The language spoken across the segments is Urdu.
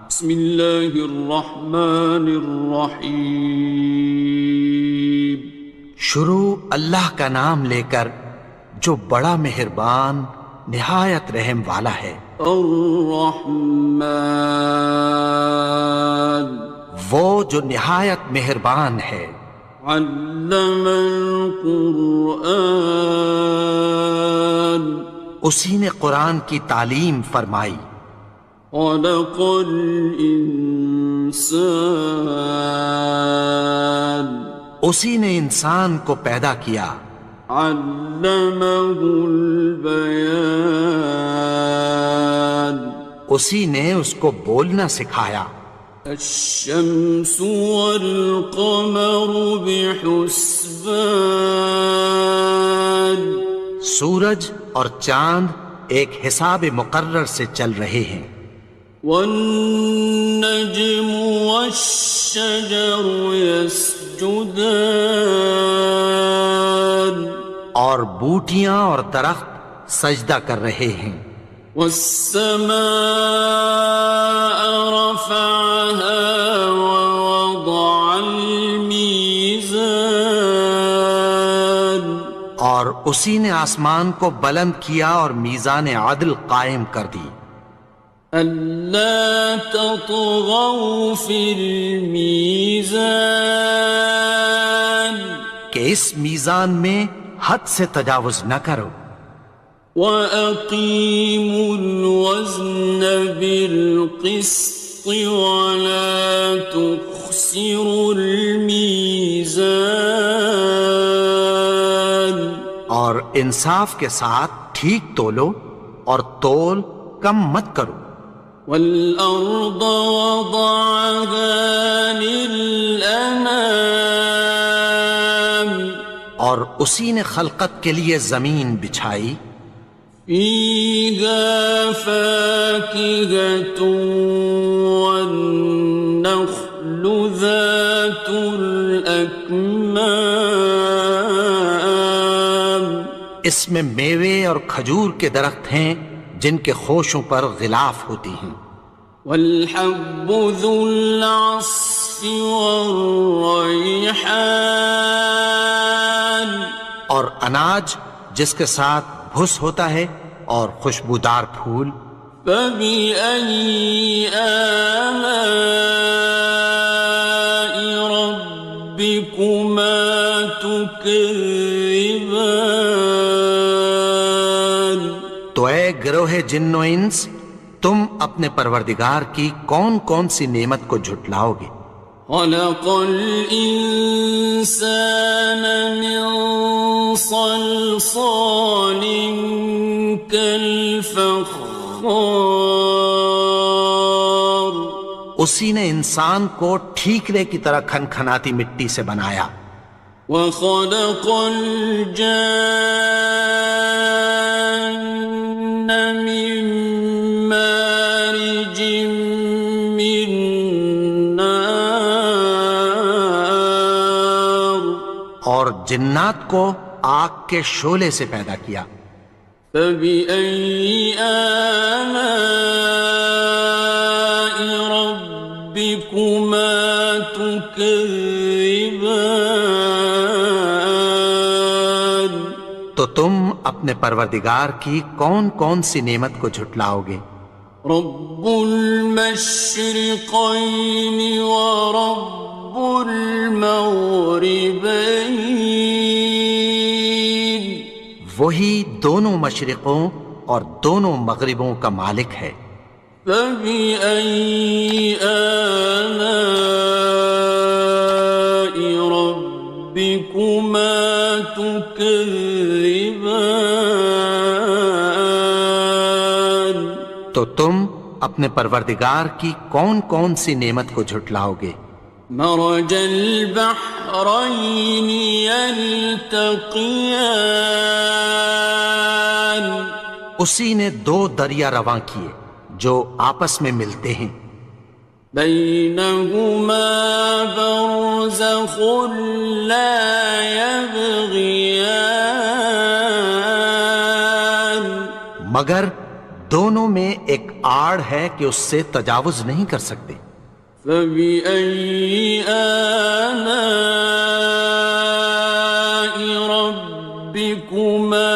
بسم اللہ الرحمن الرحیم۔ شروع اللہ کا نام لے کر جو بڑا مہربان نہایت رحم والا ہے۔ الرحمن، وہ جو نہایت مہربان ہے۔ علم القرآن، اسی نے قرآن کی تعلیم فرمائی۔ خلق الانسان، اسی نے انسان کو پیدا کیا۔ علمہ البیان، اسی نے اس کو بولنا سکھایا۔ الشمس والقمر بحسبان، سورج اور چاند ایک حساب مقرر سے چل رہے ہیں۔ والنجم والشجر يسجدان، اور بوٹیاں اور درخت سجدہ کر رہے ہیں۔ والسماء رفعها ووضع الميزان، اور اسی نے آسمان کو بلند کیا اور میزان عدل قائم کر دی۔ ألا تطغوا في الميزان، کہ اس میزان میں حد سے تجاوز نہ کرو۔ وَأَقِيمُوا الْوَزْنَ بِالْقِسْطِ وَلَا تُخْسِرُوا الْمِيزَانَ، اور انصاف کے ساتھ ٹھیک تولو اور تول کم مت کرو۔ وَالْأَرْضَ وَضَعَهَا لِلْأَنَامِ، اور اسی نے خلقت کے لیے زمین بچھائی۔ فِيهَا فَاكِهَةٌ وَالنَّخْلُ ذَاتُ الْأَكْمَامِ، اس میں میوے اور کھجور کے درخت ہیں جن کے خوشوں پر غلاف ہوتی ہیں۔ وَالْحَبُّ ذُو الْعَصْفِ وَالرَّيْحَانِ، اور اناج جس کے ساتھ بھس ہوتا ہے اور خوشبودار پھول۔ فَبِأَيِّ آلَاءِ رَبِّكُمَا تُكَذِّبَانِ، تو اے گروہ جن و انس، تم اپنے پروردگار کی کون کون سی نعمت کو جھٹلاؤ گے؟ خَلَقَ الْإِنسَانَ مِنْ صَلْصَالٍ كَالْفَخَّارِ، اسی نے انسان کو ٹھیکرے کی طرح کھنکھناتی مٹی سے بنایا۔ وَخَلَقَ الْجَانَّ مِن مَّارِجٍ مِّن نَّارٍ، اور جنات کو آگ کے شعلے سے پیدا کیا۔ فَبِأَيِّ آلَاءِ رَبِّكُمَا تُكَذِّبَانِ، تو تم اپنے پروردگار کی کون کون سی نعمت کو جھٹلاؤ گے؟ رب المشرقين ورب المغربين، وہی دونوں مشرقوں اور دونوں مغربوں کا مالک ہے۔ فَبِأَيِّ آلَاءِ رَبِّكُمَا تُكَذِّبَانِ، تو تم اپنے پروردگار کی کون کون سی نعمت کو جھٹلاؤ گے؟ مرج البحرين يلتقيان، اسی نے دو دریا رواں کیے جو آپس میں ملتے ہیں۔ بينهما برزخ لا يبغيان، مگر دونوں میں ایک آڑ ہے کہ اس سے تجاوز نہیں کر سکتے۔ فبأي آلاء ربكما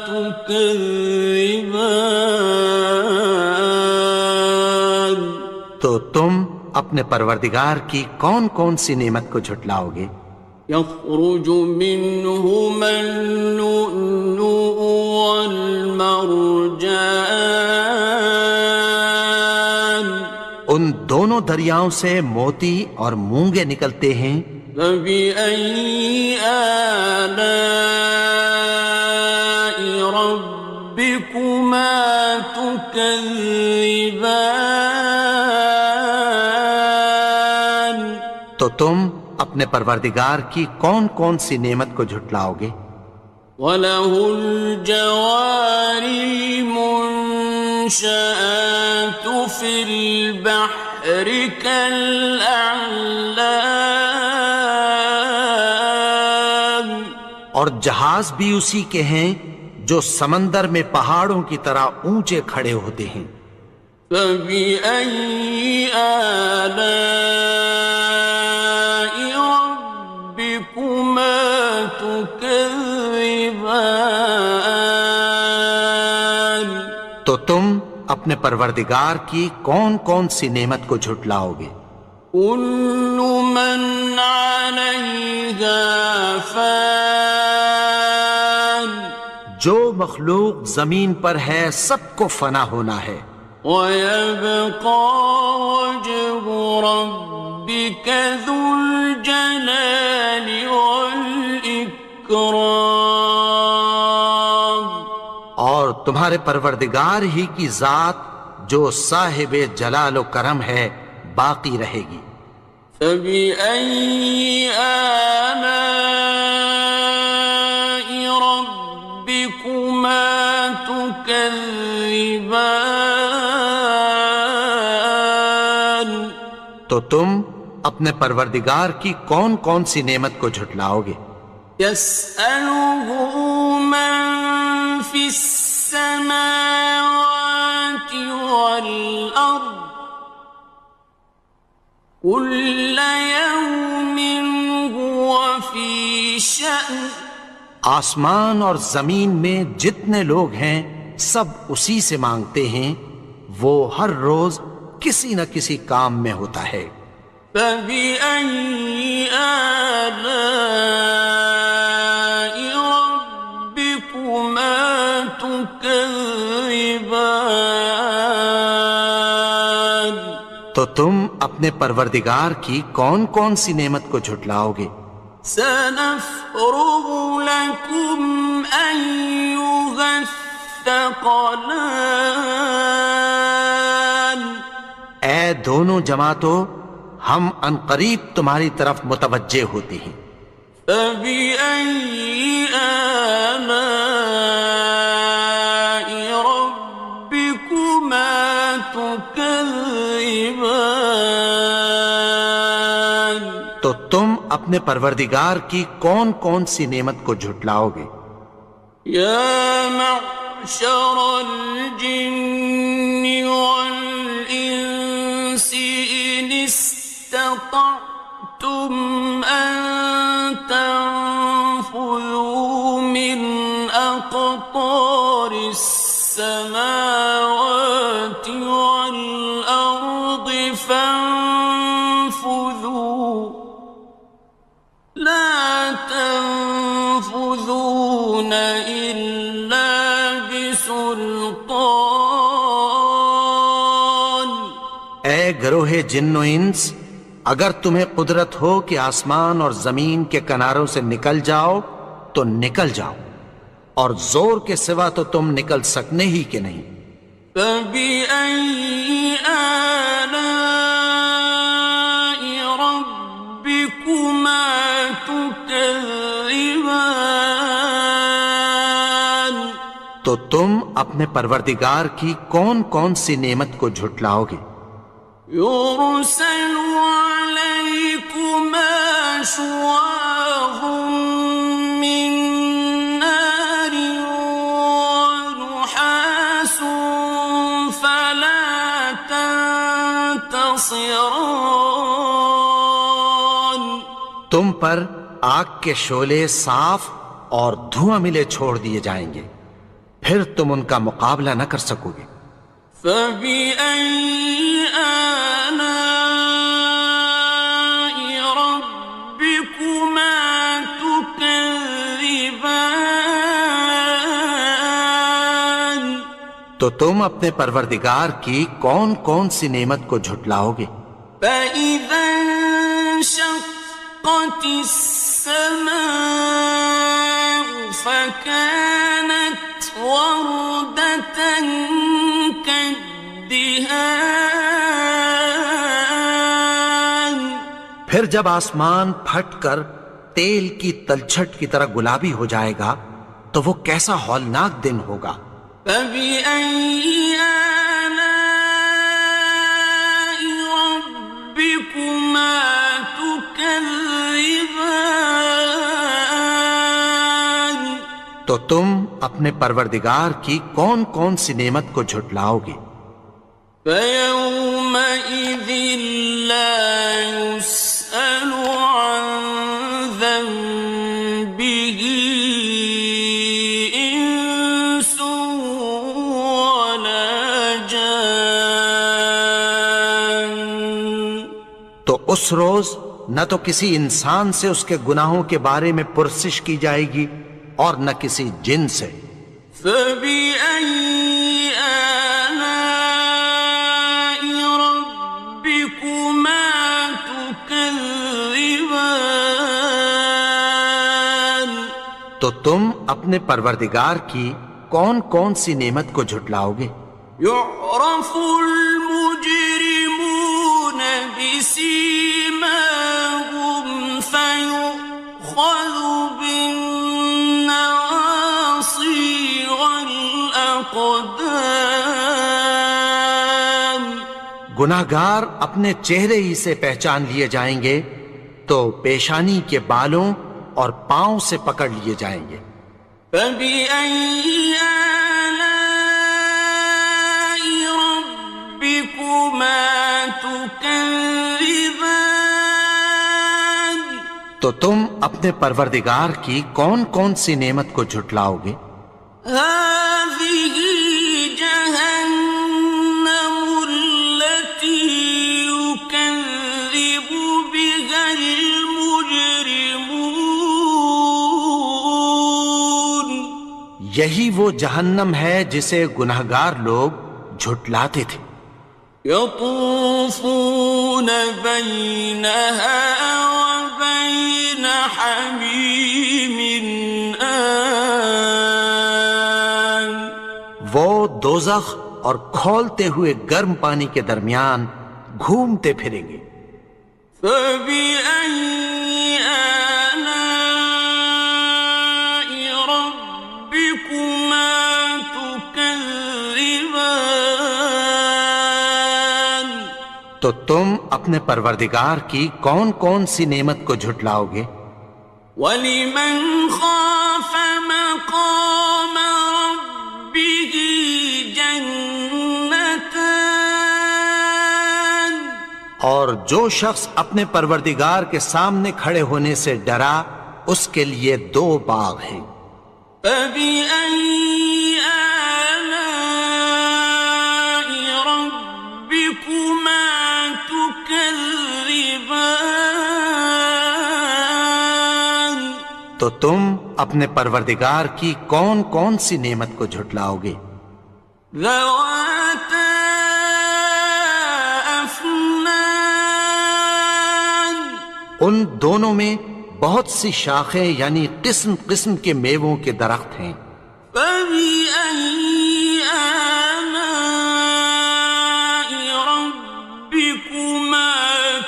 تكذبان؟ تو تم اپنے پروردگار کی کون کون سی نعمت کو جھٹلاؤ گے؟ يخرج منهما اللؤلؤ والمرجان ان دونوں دریاؤں سے موتی اور مونگے نکلتے ہیں۔ فبأي آلاء ربكما تكذبان؟ تو تم اپنے پروردگار کی کون کون سی نعمت کو جھٹلاؤ گے؟ وَلَهُ الْجَوَارِ الْمُنشَآتُ فِي الْبَحْرِ كَالْأَعْلَامِ، اور جہاز بھی اسی کے ہیں جو سمندر میں پہاڑوں کی طرح اونچے کھڑے ہوتے ہیں۔ فَبِأَيِّ آلَاءِ رَبِّكُمَا تُكَذِّبَانِ؟ تو تم اپنے پروردگار کی کون کون سی نعمت کو جھٹلاؤ گے؟ كُلُّ مَنْ عَلَيْهَا فَانٍ، جو مخلوق زمین پر ہے سب کو فنا ہونا ہے۔ وَيَبْقَى وَجْهُ رَبِّكَ ذُو الْجَلَالِ وَالْإِكْرَامِ، اور تمہارے پروردگار ہی کی ذات جو صاحب جلال و کرم ہے باقی رہے گی۔ فَبِأَيِّ آلَاءِ رَبِّكُمَا تُكَذِّبَانِ؟ تو تم اپنے پروردگار کی کون کون سی نعمت کو جھٹلاؤ گے؟ يَسْأَلُهُ مَن فِي السَّمَاوَاتِ وَالْأَرْضِ كُلَّ يَوْمٍ هُوَ فِي شَأْنٍ، آسمان اور زمین میں جتنے لوگ ہیں سب اسی سے مانگتے ہیں، وہ ہر روز کسی نہ کسی کام میں ہوتا ہے۔ فَبِأَيِّ آلَاءِ رَبِّكُمَا تُكَذِّبَانِ؟ تو تم اپنے پروردگار کی کون کون سی نعمت کو جھٹلاؤ گے؟ سَنَفْرُغُ لَكُمْ أَيُّهَ الثَّقَلَانِ، اے دونوں جماعتوں، ہم عنقریب تمہاری طرف متوجہ ہوتے ہیں۔ فَبِأَيِّ آلَاءِ رَبِّكُمَا تُكَذِّبَانِ؟ تو تم اپنے پروردگار کی کون کون سی نعمت کو جھٹلاؤ گے؟ يَا مَعْشَرَ الْجِنِّ وَالْإِنسِ إِنِ اسْتَطَعْتُمْ أَن تَنفُذُوا مِنْ أَقْطَارِ السَّمَاوَاتِ وَالْأَرْضِ فَانفُذُوا لَا تَنفُذُونَ إِلَّا بِسُلْطَانٍ۔ اے گروہ جن و انس، اگر تمہیں قدرت ہو کہ آسمان اور زمین کے کناروں سے نکل جاؤ تو نکل جاؤ، اور زور کے سوا تو تم نکل سکنے ہی کہ نہیں۔ فَبِأَيِّ آلَاءِ رَبِّكُمَا تُكَذِّبَانِ؟ تو تم اپنے پروردگار کی کون کون سی نعمت کو جھٹلاؤ گے؟ يُرْسَلُ عَلَيْكُمَا شُوَاظٌ مِّن نَّارٍ وَنُحَاسٌ خاصران. تم پر آگ کے شعلے صاف اور دھواں ملے چھوڑ دیے جائیں گے، پھر تم ان کا مقابلہ نہ کر سکو گے۔ فَبِأَيِّ آلَاءِ رَبِّكُمَا تُكَذِّبَانِ. تو تم اپنے پروردگار کی کون کون سی نعمت کو جھٹلاؤ گے؟ فَإِذَا انشَقَّتِ السَّمَاءُ فَكَانَتْ وَرْدَةً كَالدِّهَانِ. پھر جب آسمان پھٹ کر تیل کی تلچھٹ کی طرح گلابی ہو جائے گا تو وہ کیسا ہولناک دن ہوگا۔ فَبِأَيِّ آلَاءِ رَبِّكُمَا تُكَذِّبَانِ. تو تم اپنے پروردگار کی کون کون سی نعمت کو جھٹلاؤ گے؟ فَيَوْمَئِذٍ لَا يُسْأَلُ عَنْ ذَنبِهِ إِنسٌ وَلَا جَانٌ. تو اس روز نہ تو کسی انسان سے اس کے گناہوں کے بارے میں پرسش کی جائے گی اور نہ کسی جن سے۔ فَبِأَيِّ آلَاءِ رَبِّكُمَا تُكَذِّبَانِ. تو تم اپنے پروردگار کی کون کون سی نعمت کو جھٹلاؤ گے؟ يُعْرَفُ الْمُجْرِمُونَ بِسِيمَاهُمْ فَيُؤْخَذُ بِالنَّوَاصِي وَالْأَقْدَامِ. گناہگار اپنے چہرے ہی سے پہچان لیے جائیں گے تو پیشانی کے بالوں اور پاؤں سے پکڑ لیے جائیں گے۔ فَبِأَيِّ آلَاءِ رَبِّكُمَا تُكَذِّبَانِ. تو تم اپنے پروردگار کی کون کون سی نعمت کو جھٹلاؤ گے؟ هَٰذِهِ جَهَنَّمُ الَّتِي يُكَذِّبُ بِهَا الْمُجْرِمُونَ. یہی وہ جہنم ہے جسے گناہگار لوگ جھٹلاتے تھے۔ يَطُوفُونَ بَيْنَهَا وَبَيْنَ حَمِيمٍ آنٍ. وہ دوزخ اور کھولتے ہوئے گرم پانی کے درمیان گھومتے پھریں گے۔ فَبِأَيِّ آلَاءِ رَبِّكُمَا تُكَذِّبَانِ. تو تم اپنے پروردگار کی کون کون سی نعمت کو جھٹلاؤ گے؟ وَلِمَنْ خَافَ مَقَامَ رَبِّهِ جَنَّتَانِ. اور جو شخص اپنے پروردگار کے سامنے کھڑے ہونے سے ڈرا اس کے لیے دو باغ ہیں۔ فَبِأَيِّ آلَاءِ رَبِّكُمَا تُكَذِّبَانِ. تو تم اپنے پروردگار کی کون کون سی نعمت کو جھٹلاؤ گے؟ ذَوَاتَا أَفْنَانٍ. ان دونوں میں بہت سی شاخیں یعنی قسم قسم کے میووں کے درخت ہیں۔ فَبِأَيِّ آلَاءِ رَبِّكُمَا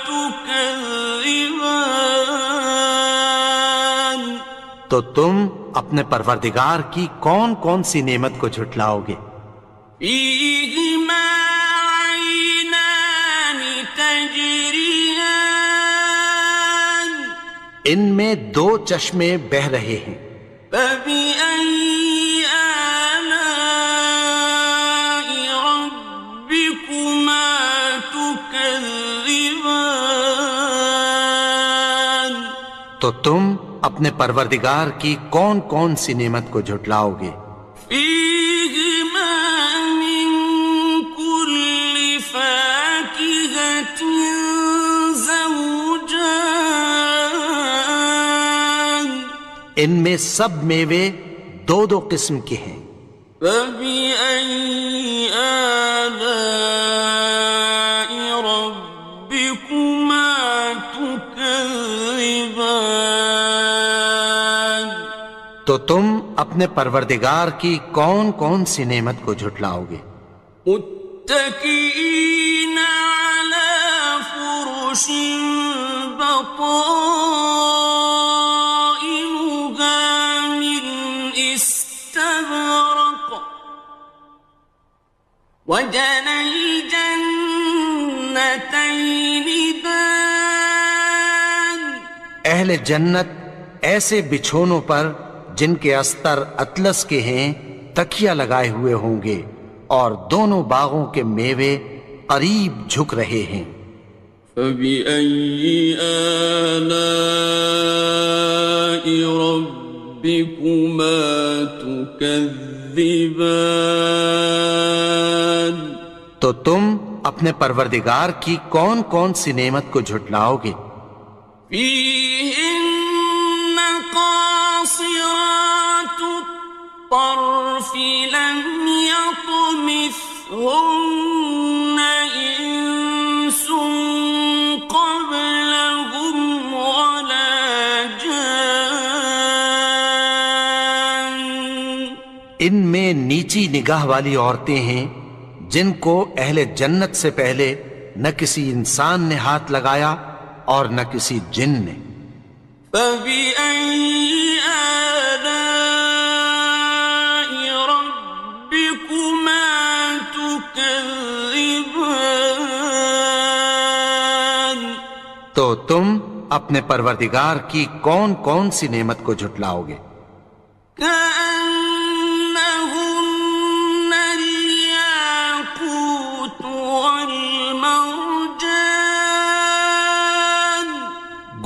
تُكَذِّبَانِ. تو تم اپنے پروردگار کی کون کون سی نعمت کو جھٹلاؤ گے؟ فِيهِمَا عَيْنَانِ تَجْرِيَانِ. ان میں دو چشمے بہہ رہے ہیں۔ فَبِأَيِّ آلَاءِ رَبِّكُمَا تُكَذِّبَانِ. تكذبان تو تم اپنے پروردگار کی کون کون سی نعمت کو جھٹلاؤ گے؟ فيهما من كل فاكهة زوجان ان میں سب میوے دو دو قسم کے ہیں۔ فبأي آلاء ربكما تكذبان تو تم اپنے پروردگار کی کون کون سی نعمت کو جھٹلاؤ گے؟ متكئين على فرش بطائنها من استبرق وجنى الجنتين دان اہل جنت ایسے بچھونوں پر جن کے استر اطلس کے ہیں تکیہ لگائے ہوئے ہوں گے، اور دونوں باغوں کے میوے قریب جھک رہے ہیں۔ فبأي آلاء ربكما تكذبان تو تم اپنے پروردگار کی کون کون سی نعمت کو جھٹلاؤ گے؟ فيهن قاصرات الطرف لم يطمثهن إنس قبلهم ولا جان ان میں نیچی نگاہ والی عورتیں ہیں جن کو اہل جنت سے پہلے نہ کسی انسان نے ہاتھ لگایا اور نہ کسی جن نے۔ فبأي آلاء ربكما تكذبان تو تم اپنے پروردگار کی کون کون سی نعمت کو جھٹلاؤ گے؟ كأنهن الياقوت والمرجان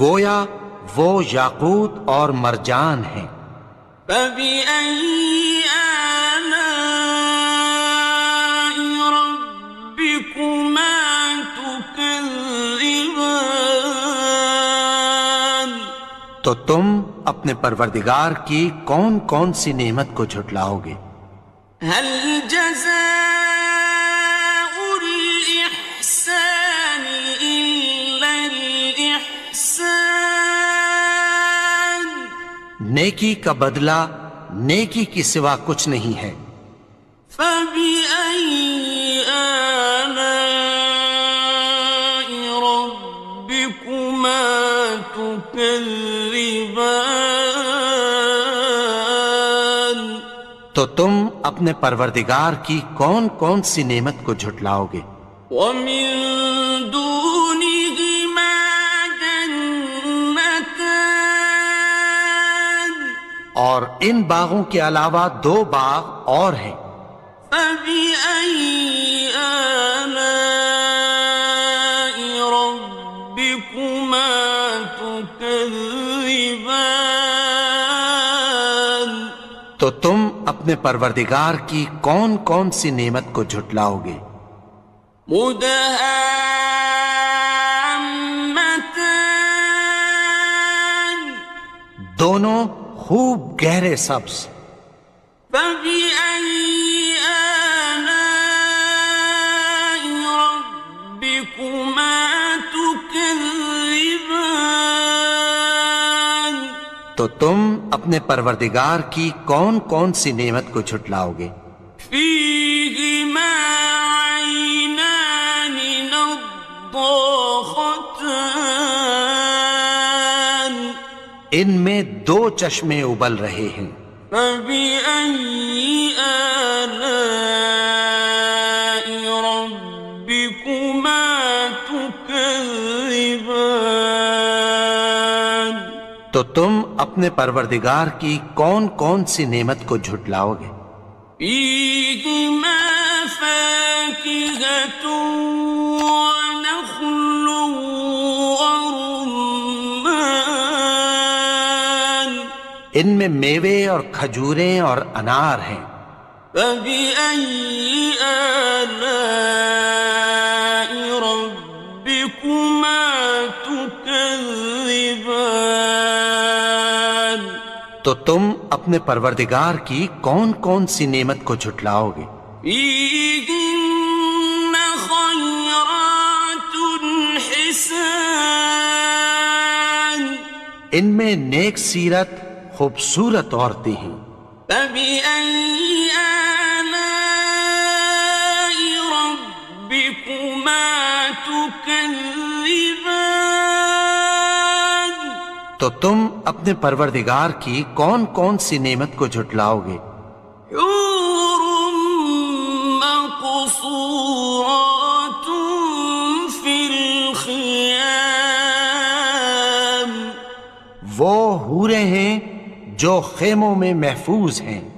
گویا وہ یاقوت اور مرجان ہیں۔ فبأي آلاء ربكما تكذبان تو تم اپنے پروردگار کی کون کون سی نعمت کو جھٹلاؤ گے؟ هل جزاء الإحسان إلا الإحسان نیکی کا بدلہ نیکی کی سوا کچھ نہیں ہے۔ فبأي آلاء ربكما تكذبان تو تم اپنے پروردگار کی کون کون سی نعمت کو جھٹلاؤ گے؟ ومن دونهما جنتان اور ان باغوں کے علاوہ دو باغ اور ہیں۔ فبأي آلاء ربكما تكذبان تو تم اپنے پروردگار کی کون کون سی نعمت کو جھٹلاؤ گے؟ مدهامتان دونوں خوب گہرے سبز۔ فبأي آلاء ربكما تكذبان تو تم اپنے پروردگار کی کون کون سی نعمت کو جھٹلاؤ گے؟ فيهما عينان نضاختان ان میں دو چشمے ابل رہے ہیں۔ فبأي آلاء ربكما تكذبان تو تم اپنے پروردگار کی کون کون سی نعمت کو جھٹلاؤ گے؟ فيهما فاكهة ونخل ان میں میوے اور کھجوریں اور انار ہیں۔ فبأي آلاء ربكما تكذبان؟ تو تم اپنے پروردگار کی کون کون سی نعمت کو جھٹلاؤ گے؟ فيهن خيرات حسان، ان میں نیک سیرت خوبصورت عورتیں ہیں۔ فبأي آلاء ربكما تكذبان؟ تو تم اپنے پروردگار کی کون کون سی نعمت کو جھٹلاؤ گے؟ حور مقصورات في الخيام، وہ حوریں ہیں جو خیموں میں محفوظ ہیں۔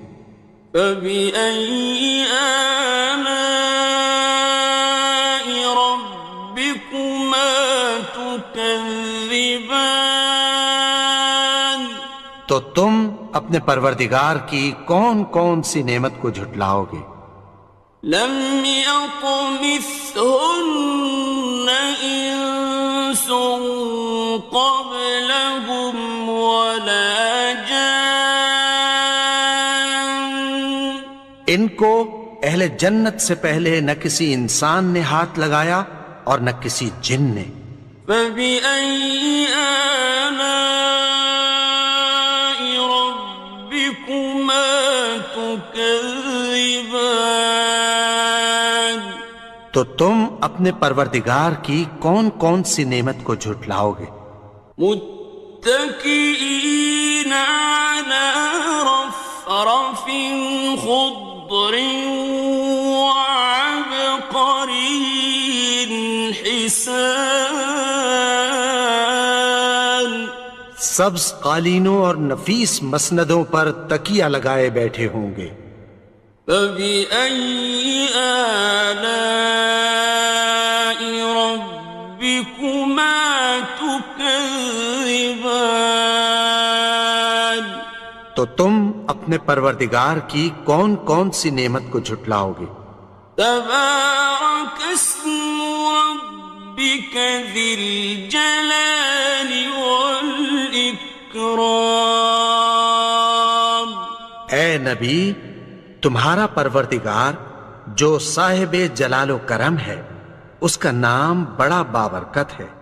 فبأي آلاء ربكما تكذبان؟ تو تم اپنے پروردگار کی کون کون سی نعمت کو جھٹلاؤ گے؟ لم يطمثهن إنس قبلهم ولا جان، ان کو اہل جنت سے پہلے نہ کسی انسان نے ہاتھ لگایا اور نہ کسی جن نے۔ فبأي آلاء ربكما تكذبان؟ تو تم اپنے پروردگار کی کون کون سی نعمت کو جھٹلاؤ گے؟ متكئين على رفرف خضر وعبقري حسان، سبز قالینوں اور نفیس مسندوں پر تکیہ لگائے بیٹھے ہوں گے۔ فبأي آلاء ربكما تكذبان؟ تو تم اپنے پروردگار کی کون کون سی نعمت کو جھٹلاؤ گے؟ تبارك اسم ربك ذي الجلال والإكرام۔ اے نبی، تمہارا پروردگار جو صاحب جلال و کرم ہے، اس کا نام بڑا بابرکت ہے۔